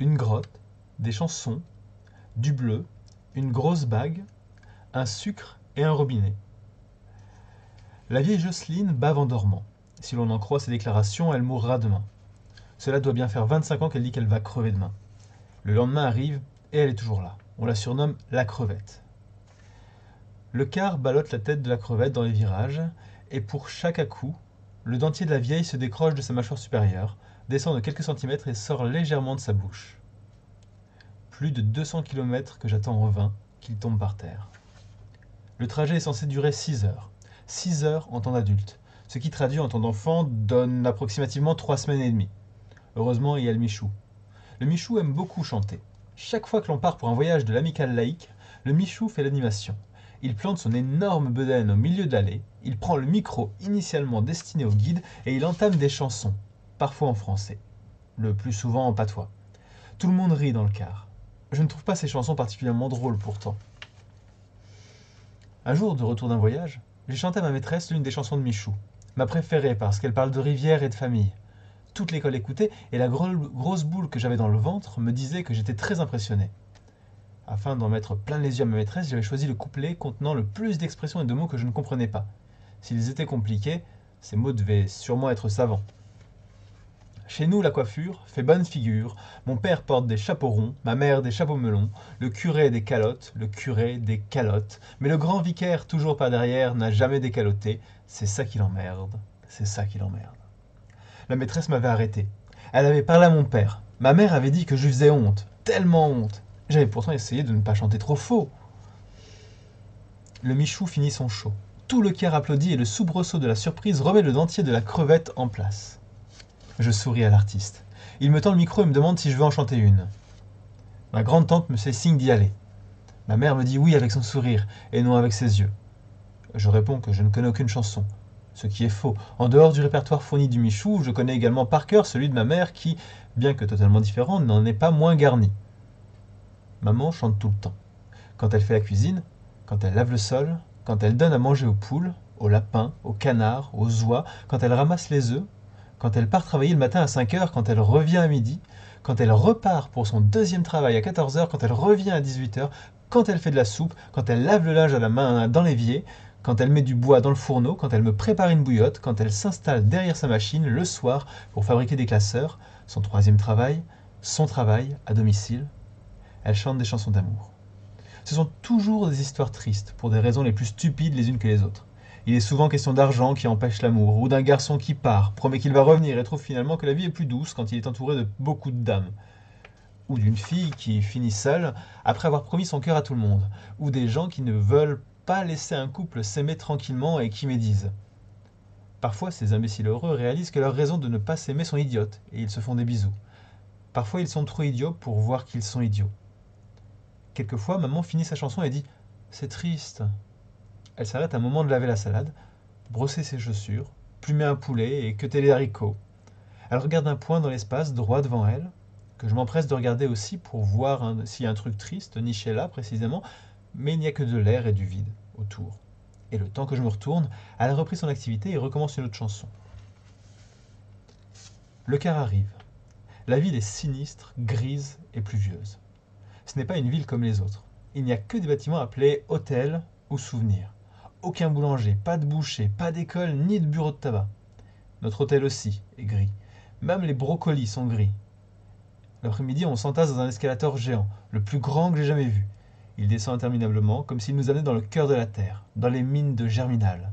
une grotte, des chansons, du bleu, une grosse bague, un sucre et un robinet. La vieille Jocelyne bave en dormant. Si l'on en croit ses déclarations, elle mourra demain. Cela doit bien faire 25 ans qu'elle dit qu'elle va crever demain. Le lendemain arrive et elle est toujours là. On la surnomme la crevette. Le car ballotte la tête de la crevette dans les virages et pour chaque à-coup, le dentier de la vieille se décroche de sa mâchoire supérieure, descend de quelques centimètres et sort légèrement de sa bouche. Plus de 200 kilomètres que j'attends en vain qu'il tombe par terre. Le trajet est censé durer 6 heures. 6 heures en temps d'adulte, ce qui traduit en temps d'enfant donne approximativement 3 semaines et demie. Heureusement, il y a le Michou. Le Michou aime beaucoup chanter. Chaque fois que l'on part pour un voyage de l'amicale laïque, le Michou fait l'animation. Il plante son énorme bedaine au milieu de l'allée, il prend le micro initialement destiné au guide et il entame des chansons, parfois en français, le plus souvent en patois. Tout le monde rit dans le car. Je ne trouve pas ces chansons particulièrement drôles pourtant. Un jour, de retour d'un voyage, j'ai chanté à ma maîtresse l'une des chansons de Michou, ma préférée parce qu'elle parle de rivière et de famille. Toute l'école écoutait et la grosse boule que j'avais dans le ventre me disait que j'étais très impressionné. Afin d'en mettre plein les yeux à ma maîtresse, j'avais choisi le couplet contenant le plus d'expressions et de mots que je ne comprenais pas. S'ils étaient compliqués, ces mots devaient sûrement être savants. Chez nous, la coiffure fait bonne figure. Mon père porte des chapeaux ronds, ma mère des chapeaux melons, le curé des calottes, le curé des calottes. Mais le grand vicaire, toujours par derrière, n'a jamais décaloté. C'est ça qui l'emmerde. C'est ça qui l'emmerde. La maîtresse m'avait arrêté. Elle avait parlé à mon père. Ma mère avait dit que je lui faisais honte. Tellement honte. J'avais pourtant essayé de ne pas chanter trop faux. Le Michou finit son show. Tout le car applaudit et le soubresaut de la surprise remet le dentier de la crevette en place. Je souris à l'artiste. Il me tend le micro et me demande si je veux en chanter une. Ma grande-tante me fait signe d'y aller. Ma mère me dit oui avec son sourire et non avec ses yeux. Je réponds que je ne connais aucune chanson. Ce qui est faux. En dehors du répertoire fourni du Michou, je connais également par cœur celui de ma mère qui, bien que totalement différent, n'en est pas moins garni. Maman chante tout le temps. Quand elle fait la cuisine, quand elle lave le sol, quand elle donne à manger aux poules, aux lapins, aux canards, aux oies, quand elle ramasse les œufs, quand elle part travailler le matin à 5 heures, quand elle revient à midi, quand elle repart pour son deuxième travail à 14 heures, quand elle revient à 18 heures, quand elle fait de la soupe, quand elle lave le linge à la main dans l'évier, quand elle met du bois dans le fourneau, quand elle me prépare une bouillotte, quand elle s'installe derrière sa machine le soir pour fabriquer des classeurs, son troisième travail, son travail à domicile, elle chante des chansons d'amour. Ce sont toujours des histoires tristes, pour des raisons les plus stupides les unes que les autres. Il est souvent question d'argent qui empêche l'amour, ou d'un garçon qui part, promet qu'il va revenir et trouve finalement que la vie est plus douce quand il est entouré de beaucoup de dames. Ou d'une fille qui finit seule après avoir promis son cœur à tout le monde. Ou des gens qui ne veulent pas laisser un couple s'aimer tranquillement et qui médisent. Parfois, ces imbéciles heureux réalisent que leurs raisons de ne pas s'aimer sont idiotes, et ils se font des bisous. Parfois, ils sont trop idiots pour voir qu'ils sont idiots. Quelquefois, maman finit sa chanson et dit « C'est triste ». Elle s'arrête un moment de laver la salade, brosser ses chaussures, plumer un poulet et queuter les haricots. Elle regarde un point dans l'espace droit devant elle, que je m'empresse de regarder aussi pour voir s'il y a un truc triste niché là précisément, mais il n'y a que de l'air et du vide autour. Et le temps que je me retourne, elle a repris son activité et recommence une autre chanson. Le car arrive. La ville est sinistre, grise et pluvieuse. Ce n'est pas une ville comme les autres. Il n'y a que des bâtiments appelés hôtels ou souvenirs. Aucun boulanger, pas de boucher, pas d'école, ni de bureau de tabac. Notre hôtel aussi est gris. Même les brocolis sont gris. L'après-midi, on s'entasse dans un escalator géant, le plus grand que j'ai jamais vu. Il descend interminablement, comme s'il nous amenait dans le cœur de la terre, dans les mines de Germinal.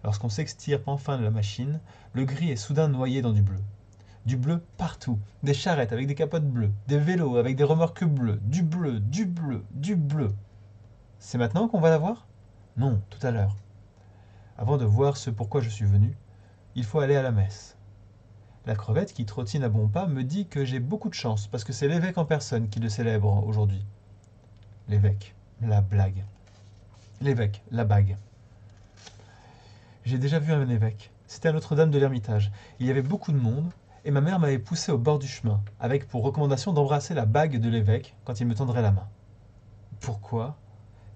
Lorsqu'on s'extirpe enfin de la machine, le gris est soudain noyé dans du bleu. Du bleu partout, des charrettes avec des capotes bleues, des vélos avec des remorques bleues, du bleu, du bleu, du bleu. C'est maintenant qu'on va la voir ? Non, tout à l'heure. Avant de voir ce pourquoi je suis venu, il faut aller à la messe. La crevette qui trottine à bons pas me dit que j'ai beaucoup de chance parce que c'est l'évêque en personne qui le célèbre aujourd'hui. L'évêque, la blague. L'évêque, la bague. J'ai déjà vu un évêque. C'était à Notre-Dame de l'Ermitage. Il y avait beaucoup de monde et ma mère m'avait poussé au bord du chemin avec pour recommandation d'embrasser la bague de l'évêque quand il me tendrait la main. Pourquoi ?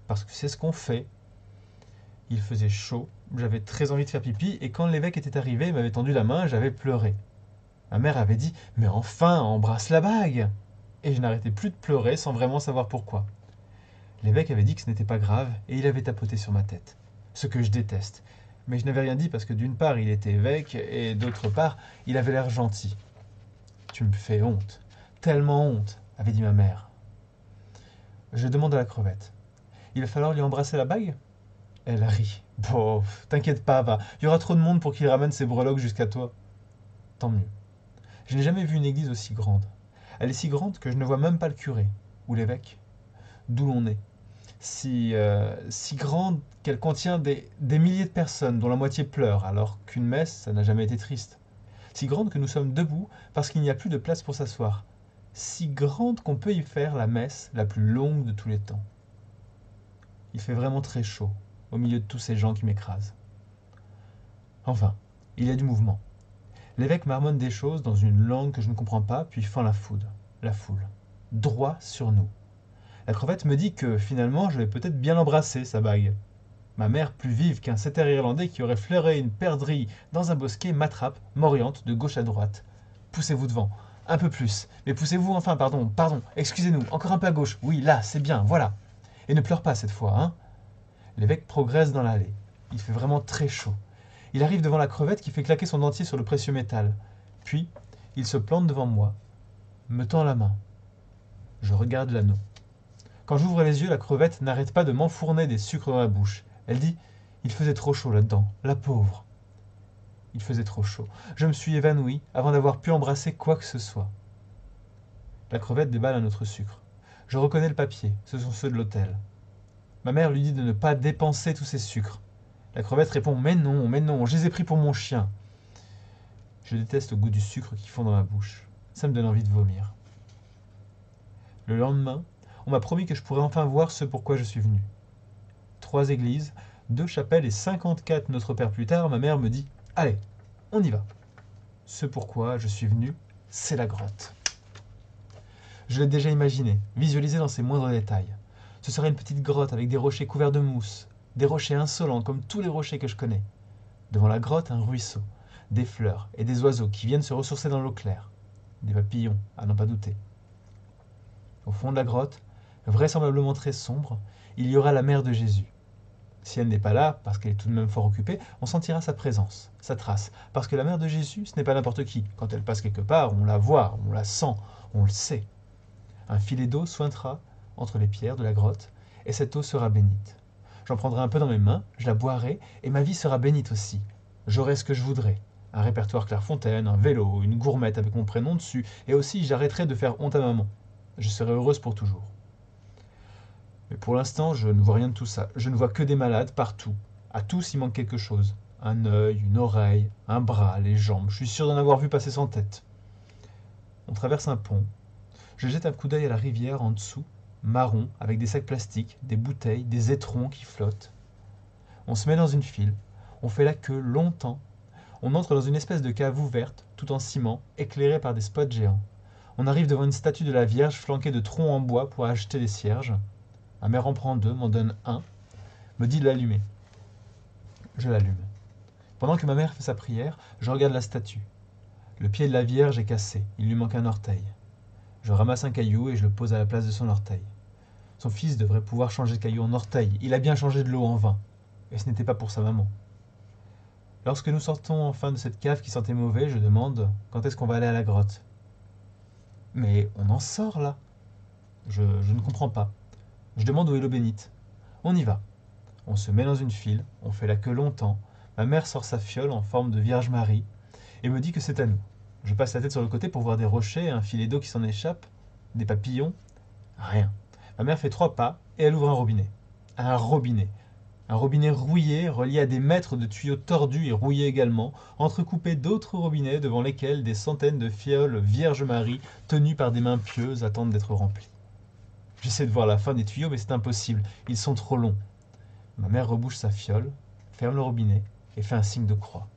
Parce que c'est ce qu'on fait. Il faisait chaud, j'avais très envie de faire pipi et quand l'évêque était arrivé et m'avait tendu la main, j'avais pleuré. Ma mère avait dit « Mais enfin, embrasse la bague !» et je n'arrêtais plus de pleurer sans vraiment savoir pourquoi. L'évêque avait dit que ce n'était pas grave et il avait tapoté sur ma tête. Ce que je déteste. Mais je n'avais rien dit parce que d'une part il était évêque et d'autre part il avait l'air gentil. Tu me fais honte. Tellement honte, avait dit ma mère. Je demande à la crevette. Il va falloir lui embrasser la bague? Elle rit. Bon, t'inquiète pas, va. Il y aura trop de monde pour qu'il ramène ses breloques jusqu'à toi. Tant mieux. Je n'ai jamais vu une église aussi grande. Elle est si grande que je ne vois même pas le curé, ou l'évêque, d'où l'on est. Si grande qu'elle contient des milliers de personnes dont la moitié pleure, alors qu'une messe, ça n'a jamais été triste. Si grande que nous sommes debout parce qu'il n'y a plus de place pour s'asseoir. Si grande qu'on peut y faire la messe la plus longue de tous les temps. Il fait vraiment très chaud, au milieu de tous ces gens qui m'écrasent. Enfin, il y a du mouvement. L'évêque marmonne des choses dans une langue que je ne comprends pas, puis fend la foule. Droit sur nous. La crevette me dit que, finalement, je vais peut-être bien l'embrasser, sa bague. Ma mère, plus vive qu'un setter irlandais qui aurait flairé une perdrix dans un bosquet, m'attrape, m'oriente de gauche à droite. Poussez-vous devant. Un peu plus. Mais poussez-vous enfin, pardon, excusez-nous, encore un peu à gauche. Oui, là, c'est bien, voilà. Et ne pleure pas cette fois, hein. L'évêque progresse dans l'allée. Il fait vraiment très chaud. Il arrive devant la crevette qui fait claquer son dentier sur le précieux métal. Puis, il se plante devant moi, me tend la main. Je regarde l'anneau. Quand j'ouvre les yeux, la crevette n'arrête pas de m'enfourner des sucres dans la bouche. Elle dit « Il faisait trop chaud là-dedans, la pauvre !» Il faisait trop chaud. Je me suis évanoui avant d'avoir pu embrasser quoi que ce soit. La crevette déballe un autre sucre. Je reconnais le papier, ce sont ceux de l'hôtel. Ma mère lui dit de ne pas dépenser tous ces sucres. La crevette répond « Mais non, je les ai pris pour mon chien !» Je déteste le goût du sucre qui fond dans ma bouche. Ça me donne envie de vomir. Le lendemain, on m'a promis que je pourrais enfin voir ce pourquoi je suis venu. 3 églises, 2 chapelles et 54 Notre Père plus tard, ma mère me dit « Allez, on y va !» Ce pourquoi je suis venu, c'est la grotte. Je l'ai déjà imaginé, visualisé dans ses moindres détails. Ce serait une petite grotte avec des rochers couverts de mousse, des rochers insolents comme tous les rochers que je connais. Devant la grotte, un ruisseau, des fleurs et des oiseaux qui viennent se ressourcer dans l'eau claire. Des papillons, à n'en pas douter. Au fond de la grotte, vraisemblablement très sombre, il y aura la mère de Jésus. Si elle n'est pas là, parce qu'elle est tout de même fort occupée, on sentira sa présence, sa trace. Parce que la mère de Jésus, ce n'est pas n'importe qui. Quand elle passe quelque part, on la voit, on la sent, on le sait. Un filet d'eau suintera entre les pierres de la grotte, et cette eau sera bénite. J'en prendrai un peu dans mes mains, je la boirai, et ma vie sera bénite aussi. J'aurai ce que je voudrais. Un répertoire Clairefontaine, un vélo, une gourmette avec mon prénom dessus, et aussi j'arrêterai de faire honte à maman. Je serai heureuse pour toujours. Mais pour l'instant, je ne vois rien de tout ça. Je ne vois que des malades partout. À tous, il manque quelque chose. Un œil, une oreille, un bras, les jambes. Je suis sûr d'en avoir vu passer sans tête. On traverse un pont. Je jette un coup d'œil à la rivière en dessous, marron, avec des sacs plastiques, des bouteilles, des étrons qui flottent. On se met dans une file. On fait la queue longtemps. On entre dans une espèce de cave ouverte, tout en ciment, éclairée par des spots géants. On arrive devant une statue de la Vierge flanquée de troncs en bois pour acheter des cierges. Ma mère en prend 2, m'en donne un, me dit de l'allumer. Je l'allume. Pendant que ma mère fait sa prière, je regarde la statue. Le pied de la Vierge est cassé, il lui manque un orteil. Je ramasse un caillou et je le pose à la place de son orteil. Son fils devrait pouvoir changer de caillou en orteil, il a bien changé de l'eau en vin. Et ce n'était pas pour sa maman. Lorsque nous sortons enfin de cette cave qui sentait mauvais, je demande quand est-ce qu'on va aller à la grotte. Mais on en sort là. Je ne comprends pas. Je demande où est l'eau bénite. On y va. On se met dans une file, on fait la queue longtemps. Ma mère sort sa fiole en forme de Vierge Marie et me dit que c'est à nous. Je passe la tête sur le côté pour voir des rochers, un filet d'eau qui s'en échappe, des papillons. Rien. Ma mère fait 3 pas et elle ouvre un robinet. Un robinet. Un robinet rouillé, relié à des mètres de tuyaux tordus et rouillés également, entrecoupé d'autres robinets devant lesquels des centaines de fioles Vierge Marie, tenues par des mains pieuses, attendent d'être remplies. J'essaie de voir la fin des tuyaux, mais c'est impossible, ils sont trop longs. Ma mère rebouche sa fiole, ferme le robinet et fait un signe de croix.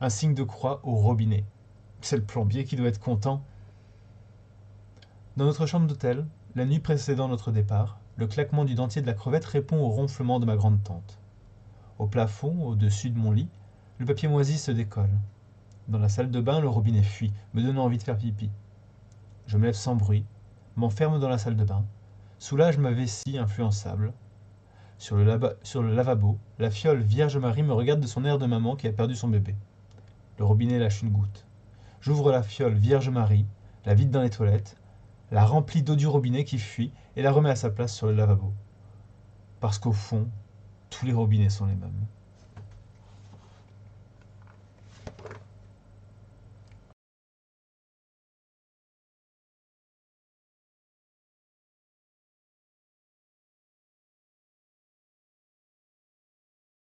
Un signe de croix au robinet. C'est le plombier qui doit être content. Dans notre chambre d'hôtel, la nuit précédant notre départ, le claquement du dentier de la crevette répond au ronflement de ma grande-tante. Au plafond, au-dessus de mon lit, le papier moisi se décolle. Dans la salle de bain, le robinet fuit, me donnant envie de faire pipi. Je me lève sans bruit, m'enferme dans la salle de bain, soulage ma vessie influençable. Sur le lavabo, la fiole Vierge Marie me regarde de son air de maman qui a perdu son bébé. Le robinet lâche une goutte. J'ouvre la fiole Vierge Marie, la vide dans les toilettes, la remplis d'eau du robinet qui fuit et la remets à sa place sur le lavabo. Parce qu'au fond, tous les robinets sont les mêmes.